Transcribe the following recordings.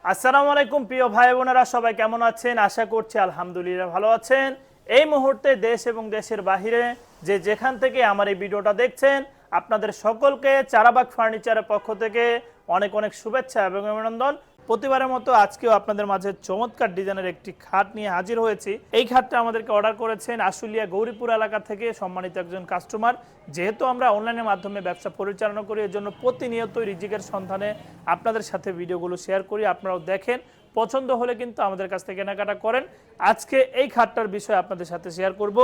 আসসালামু আলাইকুম প্রিয় ভাই বোনেরা, সবাই কেমন আছেন? আশা করছি আলহামদুলিল্লাহ ভালো আছেন। এই মুহূর্তে দেশ এবং দেশের বাহিরে যে যেখান থেকে আমার এই ভিডিওটা দেখছেন, আপনাদের সকলকে চারাবাগ ফার্নিচারের পক্ষ থেকে অনেক অনেক শুভেচ্ছা এবং অভিনন্দন। প্রতিবারের মতো আজকেও আপনাদের মাঝে চমৎকার ডিজাইনের একটি খাট নিয়ে হাজির হয়েছি। এই খাটটা আমাদেরকে অর্ডার করেছেন আশুলিয়া গৌরীপুর এলাকা থেকে সম্মানিত একজন কাস্টমার। যেহেতু আমরা অনলাইনের মাধ্যমে ব্যবসা পরিচালনা করি, এর জন্য প্রতিনিয়তই রিজিকের সন্ধানে আপনাদের সাথে ভিডিওগুলো শেয়ার করি। আপনারাও দেখেন, পছন্দ হলে কিন্তু আমাদের কাছ থেকে কেনাকাটা করেন। আজকে এই খাটটার বিষয়ে আপনাদের সাথে শেয়ার করব।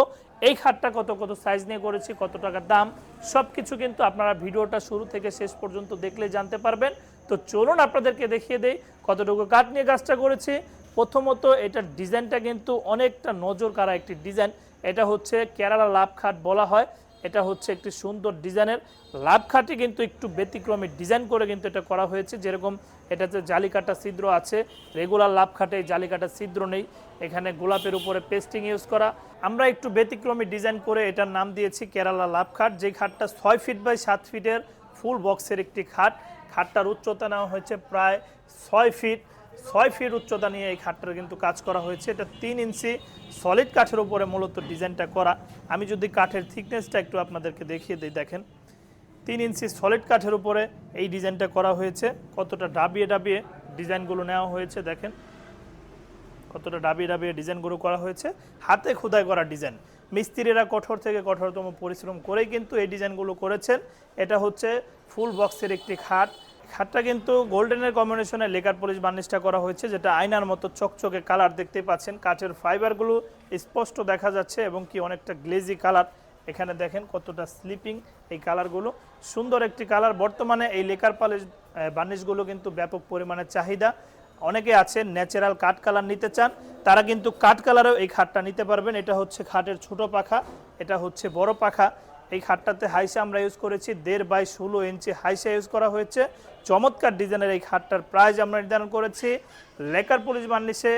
এই খাটটা কত কত সাইজ নিয়ে করেছি, কত টাকার দাম, সব কিছু কিন্তু আপনারা ভিডিওটা শুরু থেকে শেষ পর্যন্ত দেখলে জানতে পারবেন। তো চলুন আপনাদেরকে দেখিয়ে দেই কতটুকু কাঠ নিয়ে কাজটা করেছি। প্রথমত এটার ডিজাইনটা কিন্তু অনেকটা নজর কাড়া একটি ডিজাইন। এটা হচ্ছে কেরালা লাভ খাট বলা হয়। এটা হচ্ছে একটি সুন্দর ডিজাইনের লাভ খাটই, কিন্তু একটু ব্যতিক্রমী ডিজাইন করে কিন্তু এটা করা হয়েছে। যেরকম এটাতে জালিকাটা ছিদ্র আছে, রেগুলার লাভ খাটে জালিকাটা ছিদ্র নেই। এখানে গোলাপের উপরে পেস্টিং ইউজ করা। আমরা একটু ব্যতিক্রমী ডিজাইন করে এটার নাম দিয়েছি কেরালা লাভ খাট। যে খাটটা 6 ফিট বাই 7 ফিটের ফুল বক্সের একটি খাট। খাটটার উচ্চতা নেওয়া হয়েছে প্রায় 6 ফিট উচ্চতা নিয়ে এই খাটটার কিন্তু কাজ করা হয়েছে। এটা 3 ইঞ্চি সলিড কাঠের উপরে মূলত ডিজাইনটা করা। আমি যদি কাঠের থিকনেসটা একটু আপনাদেরকে দেখিয়ে দিই, দেখেন 3 ইঞ্চি সলিড কাঠের উপরে এই ডিজাইনটা করা হয়েছে। কতটা ডাবিয়ে ডাবিয়ে ডিজাইনগুলো নেওয়া হয়েছে, দেখেন কতটা ডাবিয়ে ডাবিয়ে ডিজাইনগুলো করা হয়েছে। হাতে খোদাই করা ডিজাইন, মিস্ত্রিরা কঠোর থেকে কঠোরতম পরিশ্রম করেই কিন্তু এই ডিজাইনগুলো করেছেন। এটা হচ্ছে ফুল বক্সের একটি খাট। খাটটা কিন্তু গোল্ডেনের কম্বিনেশনে লেকার পলিশ বার্নিশটা করা হয়েছে, যেটা আয়নার মতো চকচকে কালার দেখতে পাচ্ছেন। কাঠের ফাইবারগুলো স্পষ্ট দেখা যাচ্ছে এবং কি অনেকটা গ্লেজি কালার। এখানে দেখেন কতটা স্লিপিং এই কালারগুলো, সুন্দর একটি কালার। বর্তমানে এই লেকার পলিশ বার্নিশগুলো কিন্তু ব্যাপক পরিমাণে চাহিদা। অনেকে আছেন ন্যাচারাল কাঠ কালার নিতে চান, তারা কিন্তু কাঠ কালারেও এই খাটটা নিতে পারবেন। এটা হচ্ছে খাটের ছোট পাখা, এটা হচ্ছে বড় পাখা। এই খাটটাতে হাইসা আমরা ইউজ করেছি 1.5 বাই 16 ইঞ্চি হাইসা ইউজ করা হয়েছে। চমৎকার ডিজাইনের এই খাটটার প্রাইস আমরা নির্ধারণ করেছি লেকার পলিশ বার্নিশে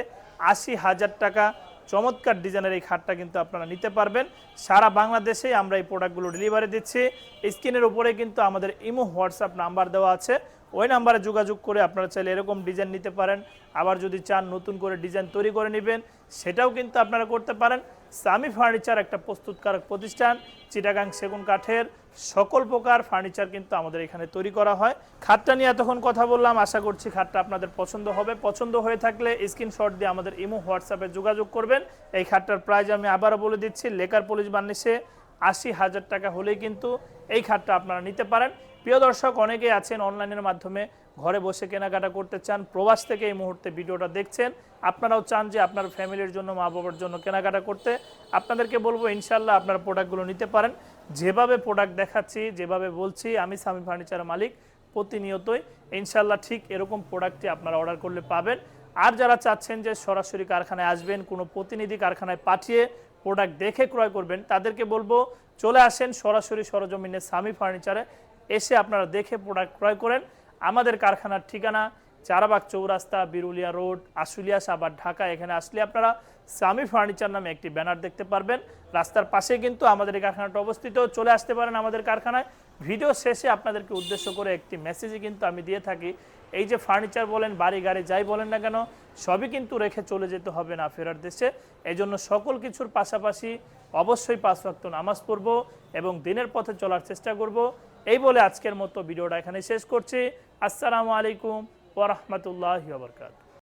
80,000 টাকা। চমৎকার ডিজাইনের এই খাটটা কিন্তু আপনারা নিতে পারবেন। সারা বাংলাদেশে আমরা এই প্রোডাক্টগুলো ডেলিভারি দিচ্ছি। স্ক্রিনের উপরে কিন্তু আমাদের ইমো হোয়াটসঅ্যাপ নাম্বার দেওয়া আছে, ওই নাম্বারে যোগাযোগ করে আপনারা চাইলে এরকম ডিজাইন নিতে পারেন। আবার যদি চান নতুন করে ডিজাইন তৈরি করে নেবেন, সেটাও কিন্তু আপনারা করতে পারেন। সামি ফার্নিচার একটা প্রস্তুতকারক প্রতিষ্ঠান। চিটাগাং সেগুন কাঠের সকল প্রকার ফার্নিচার কিন্তু আমাদের এখানে তৈরি করা হয়। খাটটা নিয়ে এতক্ষণ কথা বললাম, আশা করছি খাটটা আপনাদের পছন্দ হবে। পছন্দ হয়ে থাকলে স্ক্রিনশট দিয়ে আমাদের ইমো হোয়াটসঅ্যাপে যোগাযোগ করবেন। এই খাটটার প্রাইস আমি আবারও বলে দিচ্ছি, লেকার পলিশ বার্নিশে 80,000 টাকা হলেই কিন্তু এই খাটটা আপনারা নিতে পারেন। প্রিয় দর্শক, অনেকেই আছেন অনলাইনের মাধ্যমে ঘরে বসে কেনাকাটা করতে চান, প্রবাস থেকে এই মুহূর্তে ভিডিওটা দেখছেন, আপনারাও চান যে আপনার ফ্যামিলির জন্য, মা বাবার জন্য কেনাকাটা করতে। আপনাদেরকে বলবো ইনশাল্লাহ আপনারা প্রোডাক্টগুলো নিতে পারেন। যেভাবে প্রোডাক্ট দেখাচ্ছি, যেভাবে বলছি, আমি সামি ফার্নিচারের মালিক, প্রতিনিয়তই ইনশাল্লাহ ঠিক এরকম প্রোডাক্টটি আপনারা অর্ডার করলে পাবেন। আর যারা চাচ্ছেন যে সরাসরি কারখানায় আসবেন, কোনো প্রতিনিধি কারখানায় পাঠিয়ে প্রোডাক্ট দেখে ক্রয় করবেন, তাদেরকে বলবো চলে আসেন সরাসরি সরজমিনে সামি ফার্নিচারে, এসে আপনারা দেখে প্রোডাক্ট ক্রয় করেন। আমাদের কারখানার ঠিকানা চারাবাগ চৌরাস্তা, বিরুলিয়া রোড, আশুলিয়া সাভার, ঢাকা। এখানে আসলে আপনারা সামি ফার্নিচার নামে একটি ব্যানার দেখতে পারবেন। রাস্তার পাশে কিন্তু আমাদের এই কারখানাটা অবস্থিত। চলে আসতে পারেন আমাদের কারখানায়। ভিডিও শেষে আপনাদেরকে উদ্দেশ্য করে একটি মেসেজই কিন্তু আমি দিয়ে থাকি, এই যে ফার্নিচার বলেন, বাড়ি গাড়ি যাই বলেন না কেন, সবই কিন্তু রেখে চলে যেতে হবে না ফেরার দেশে। এই জন্য সকল কিছুর পাশাপাশি অবশ্যই 5 ওয়াক্ত নামাজ পড়ব এবং দিনের পথে চলার চেষ্টা করব। এই বলে আজকের মতো ভিডিওটা এখানে শেষ করছি। আসসালামু আলাইকুম ওয়া রাহমাতুল্লাহি ওয়া বারাকাতুহু।